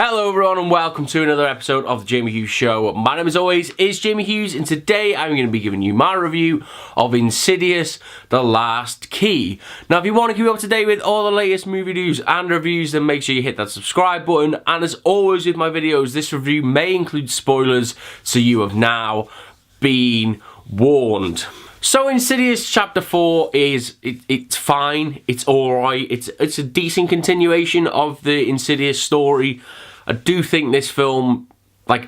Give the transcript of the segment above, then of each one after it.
Hello everyone and welcome to another episode of the Jamie Hughes Show. My name as always is Jamie Hughes and today I'm going to be giving you my review of Insidious, The Last Key. Now if you want to keep up to date with all the latest movie news and reviews, then make sure you hit that subscribe button, and as always with my videos, this review may include spoilers, so you have now been warned. So Insidious Chapter 4 it's fine, it's alright, it's a decent continuation of the Insidious story. I do think this film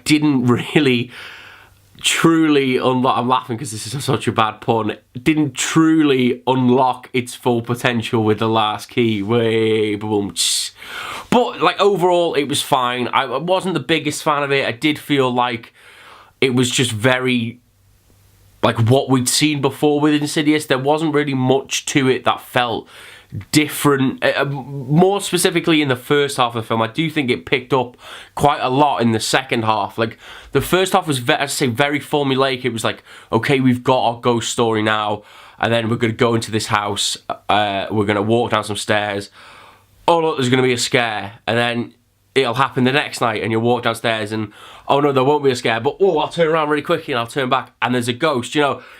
didn't really truly unlock, I'm laughing because this is such a bad pun, didn't truly unlock its full potential with The Last Key. But overall it was fine. I wasn't the biggest fan of it. I did feel like it was just very what we'd seen before with Insidious. There wasn't really much to it that felt different. More specifically in the first half of the film, I do think it picked up quite a lot in the second half. The first half was, I'd say, very formulaic. It was okay, we've got our ghost story now, and then we're going to go into this house, we're going to walk down some stairs, oh look, there's going to be a scare, and then it'll happen the next night and you'll walk downstairs and oh no, there won't be a scare, but oh, I'll turn around really quickly and I'll turn back and there's a ghost.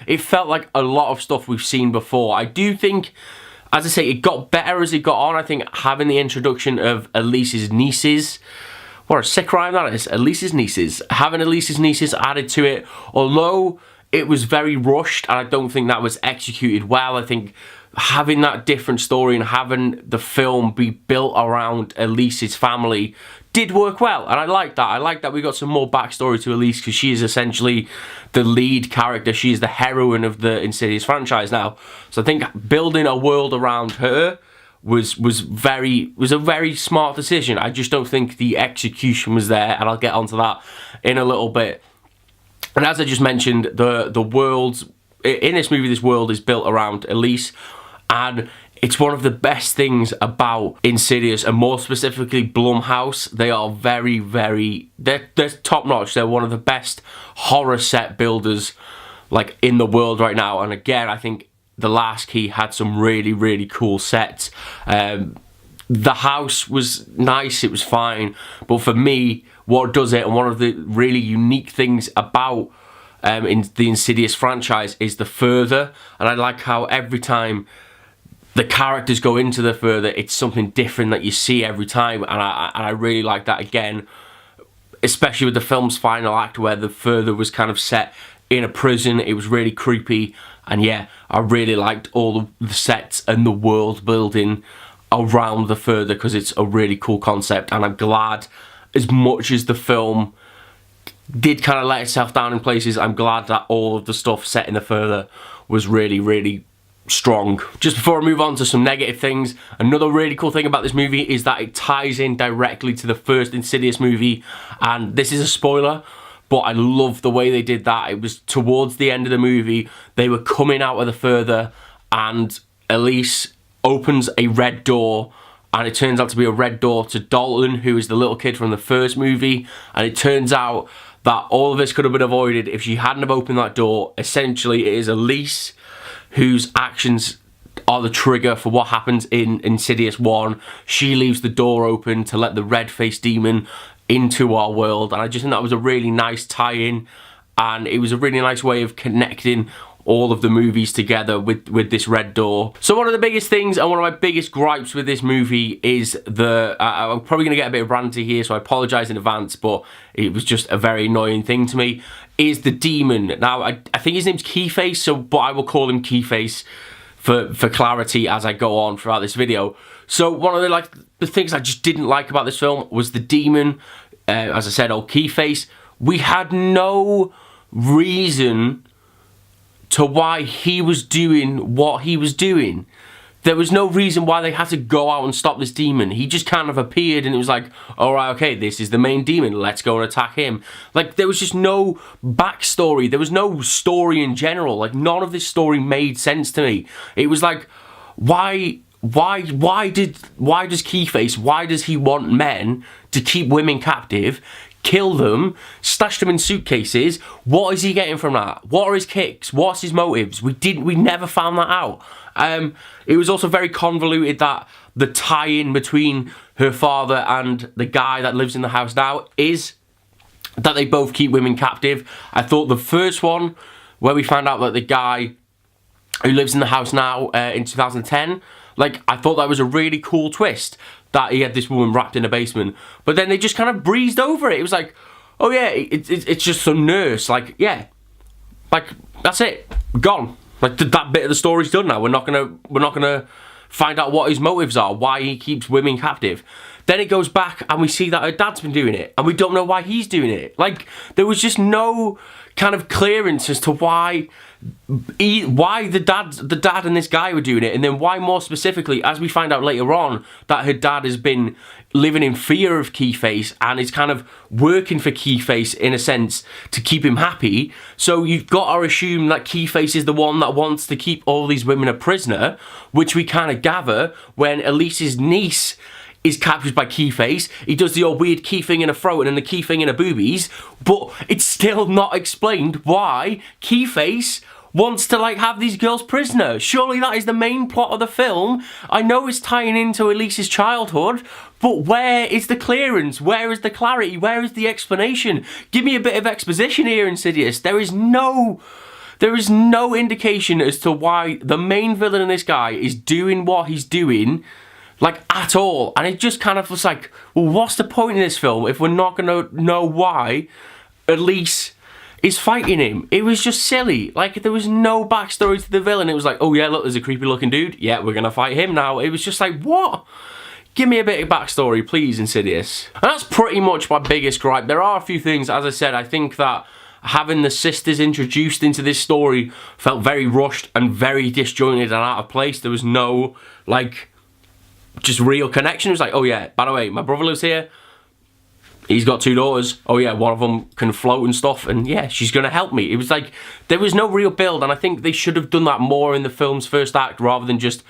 It felt like a lot of stuff we've seen before. I do think, as I say, it got better as it got on. I think having the introduction of Elise's nieces, what a sick rhyme that is, Elise's nieces, having Elise's nieces added to it, although it was very rushed and I don't think that was executed well. I think having that different story and having the film be built around Elise's family did work well, and I like that. I like that we got some more backstory to Elise because she is essentially the lead character. She is the heroine of the Insidious franchise now. So I think building a world around her was a very smart decision. I just don't think the execution was there, and I'll get onto that in a little bit. And as I just mentioned, the world in this movie, this world is built around Elise, and it's one of the best things about Insidious, and more specifically Blumhouse. They are they're top notch. They're one of the best horror set builders in the world right now. And again, I think The Last Key had some really cool sets. The house was nice, it was fine, but for me, what does it, and one of the really unique things about in the Insidious franchise is the further, and I like how every time the characters go into the further, it's something different that you see every time, and I really like that again, especially with the film's final act where the further was kind of set in a prison. It was really creepy, and yeah, I really liked all the sets and the world building around the further because it's a really cool concept, and I'm glad, as much as the film did kind of let itself down in places, I'm glad that all of the stuff set in the further was really strong. Just before I move on to some negative things, another really cool thing about this movie is that it ties in directly to the first Insidious movie, and this is a spoiler, but I love the way they did that. It was towards the end of the movie, they were coming out of the further, and Elise opens a red door, and it turns out to be a red door to Dalton, who is the little kid from the first movie, and it turns out that all of this could have been avoided if she hadn't have opened that door. Essentially, it is Elise whose actions are the trigger for what happens in Insidious 1. She leaves the door open to let the red-faced demon into our world, and I just think that was a really nice tie-in, and it was a really nice way of connecting all of the movies together with this red door. So one of the biggest things and one of my biggest gripes with this movie is I'm probably going to get a bit ranty here, so I apologise in advance, but it was just a very annoying thing to me, is the demon. Now, I think his name's Keyface, but I will call him Keyface for clarity as I go on throughout this video. So one of the things I just didn't like about this film was the demon, as I said, old Keyface. We had no reason to why he was doing what he was doing. There was no reason why they had to go out and stop this demon. He just kind of appeared and it was alright, okay, this is the main demon, let's go and attack him. There was just no backstory. There was no story in general. None of this story made sense to me. It was why does Keyface, why does he want men to keep women captive, kill them, stashed them in suitcases. What is he getting from that? What are his kicks? What's his motives? We never found that out. It was also very convoluted that the tie-in between her father and the guy that lives in the house now is that they both keep women captive. I thought the first one, where we found out that the guy who lives in the house now in 2010, like, I thought that was a really cool twist, that he had this woman wrapped in a basement. But then they just kind of breezed over it. It was like, oh yeah, it's just some nurse. Like, yeah, like, that's it, gone. Like, that bit of the story's done now. We're not gonna find out what his motives are, why he keeps women captive. Then it goes back and we see that her dad's been doing it, and we don't know why he's doing it. Like, there was just no kind of clearance as to why the dad and this guy were doing it, and then why, more specifically, as we find out later on, that her dad has been living in fear of Keyface and is kind of working for Keyface in a sense to keep him happy. So you've got to assume that Keyface is the one that wants to keep all these women a prisoner, which we kind of gather when Elise's niece is captured by Keyface. He does the old weird key thing in a throat and then the key thing in her boobies, but it's still not explained why Keyface wants to, like, have these girls prisoner. Surely that is the main plot of the film. I know it's tying into Elise's childhood, but where is the clearance? Where is the clarity? Where is the explanation? Give me a bit of exposition here, Insidious. There is no indication as to why the main villain in this guy is doing what he's doing, like, at all. And it just kind of was like, well, what's the point in this film if we're not going to know why Elise is fighting him? It was just silly. Like, there was no backstory to the villain. It was like, oh yeah, look, there's a creepy looking dude. Yeah, we're going to fight him now. It was just like, what? Give me a bit of backstory, please, Insidious. And that's pretty much my biggest gripe. There are a few things, as I said, I think that having the sisters introduced into this story felt very rushed and very disjointed and out of place. There was no, like, just real connection. It was like, oh yeah, by the way, my brother lives here. He's got 2 daughters. Oh yeah, one of them can float and stuff, and yeah, she's gonna help me. It was like, there was no real build, and I think they should have done that more in the film's first act, rather than just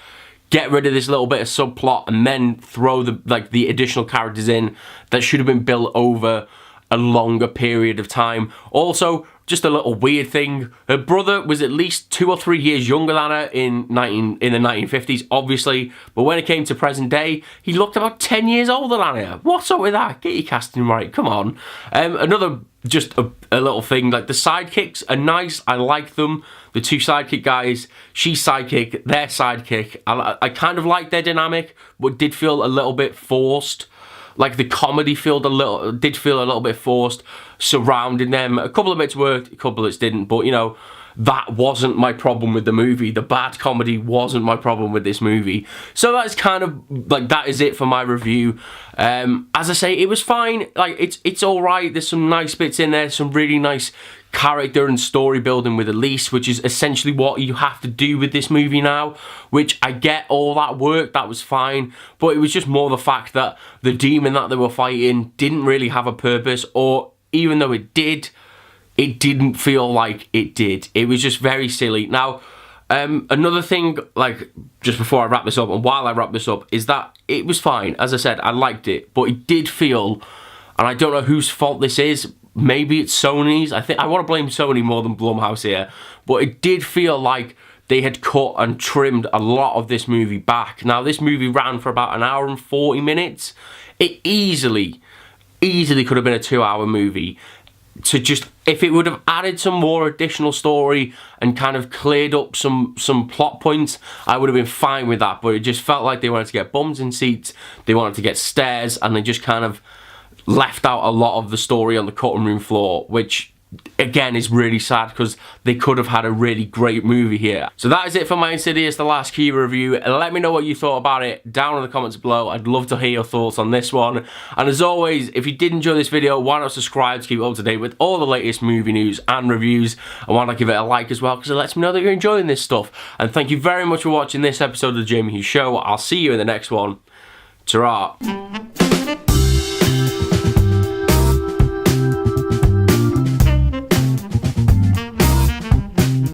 get rid of this little bit of subplot and then throw the additional characters in that should have been built over a longer period of time. Also, just a little weird thing, her brother was at least 2 or 3 years younger than her in the 1950s, obviously, but when it came to present day, he looked about 10 years older than her. What's up with that? Get your casting right, come on. Another, just a little thing, like, the sidekicks are nice, I like them. The 2 sidekick guys, she's sidekick, their sidekick. I kind of like their dynamic, but did feel a little bit forced. Like, the comedy did feel a little bit forced surrounding them. A couple of bits worked, a couple of bits didn't, but, you know, that wasn't my problem with the movie. The bad comedy wasn't my problem with this movie. So that's kind of, like, that is it for my review. As I say, it was fine. Like, it's alright. There's some nice bits in there, some really nice character and story building with Elise, which is essentially what you have to do with this movie now, which I get all that work, that was fine, but it was just more the fact that the demon that they were fighting didn't really have a purpose, or even though it did, it didn't feel like it did. It was just very silly. Now, another thing, like, just before I wrap this up, and while I wrap this up, is that it was fine. As I said, I liked it, but it did feel, and I don't know whose fault this is, maybe it's Sony's. I want to blame Sony more than Blumhouse here, but it did feel like they had cut and trimmed a lot of this movie back. Now, this movie ran for about 1 hour and 40 minutes. It easily could have been a 2-hour movie. To just, if it would have added some more additional story and kind of cleared up some plot points, I would have been fine with that. But it just felt like they wanted to get bums in seats, they wanted to get stares, and they just kind of left out a lot of the story on the cutting room floor, which again is really sad because they could have had a really great movie here. So that is it for my Insidious The Last Key review. Let me know what you thought about it down in the comments below. I'd love to hear your thoughts on this one. And as always, if you did enjoy this video, why not subscribe to keep up to date with all the latest movie news and reviews, and why not give it a like as well, because it lets me know that you're enjoying this stuff. And thank you very much for watching this episode of The Jamie Hughes Show. I'll see you in the next one. Ta-ra.